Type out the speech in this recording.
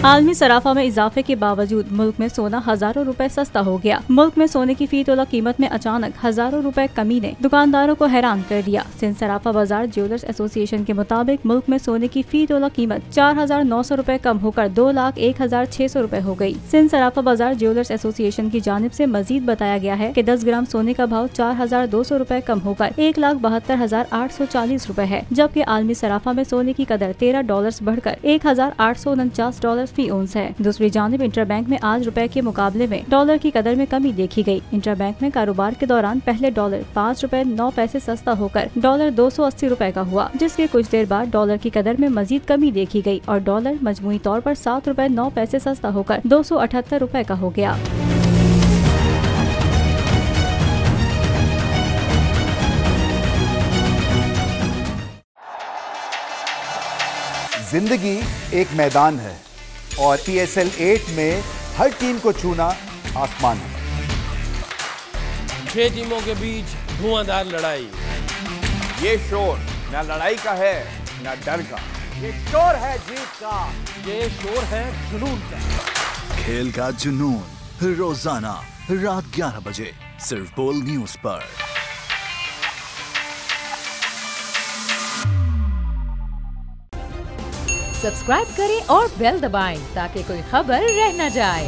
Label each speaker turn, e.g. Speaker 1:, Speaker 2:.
Speaker 1: आलमी सराफा में इजाफे के बावजूद मुल्क में सोना हजारों रुपए सस्ता हो गया। मुल्क में सोने की फी तोला कीमत में अचानक हजारों रुपए कमी ने दुकानदारों को हैरान कर दिया। सिंध सराफा बाजार ज्वेलर्स एसोसिएशन के मुताबिक मुल्क में सोने की फी तोला कीमत 4,900 रुपए कम होकर 2,01,600 रुपए हो गई। सिंध सराफा बाजार ज्वेलर्स एसोसिएशन की जानिब से मजीद बताया गया है कि 10 ग्राम सोने का भाव 4,200 रुपए कम होकर 1,72,840 रुपए है, जबकि आलमी सराफा में सोने की कदर $13 बढ़कर $1,849 फी औंस है। दूसरी जानिब इंटरबैंक में आज रुपए के मुकाबले में डॉलर की कदर में कमी देखी गई। इंटरबैंक में कारोबार के दौरान पहले डॉलर 5 रुपए 9 पैसे सस्ता होकर डॉलर 280 रुपए का हुआ, जिसके कुछ देर बाद डॉलर की कदर में मजीद कमी देखी गई और डॉलर मजमूई तौर पर 7 रुपए 9 पैसे सस्ता होकर 278 रुपए का हो गया।
Speaker 2: जिंदगी एक मैदान है और PSL 8 में हर टीम को छूना आसमान है।
Speaker 3: 6 टीमों के बीच धुआंधार लड़ाई।
Speaker 4: ये शोर न लड़ाई का है न डर का,
Speaker 5: ये शोर है जीत का,
Speaker 3: ये शोर है जुनून का।
Speaker 6: खेल का जुनून रोजाना रात 11 बजे सिर्फ बोल न्यूज पर।
Speaker 7: सब्सक्राइब करें और बेल दबाएं ताकि कोई खबर रह न जाए।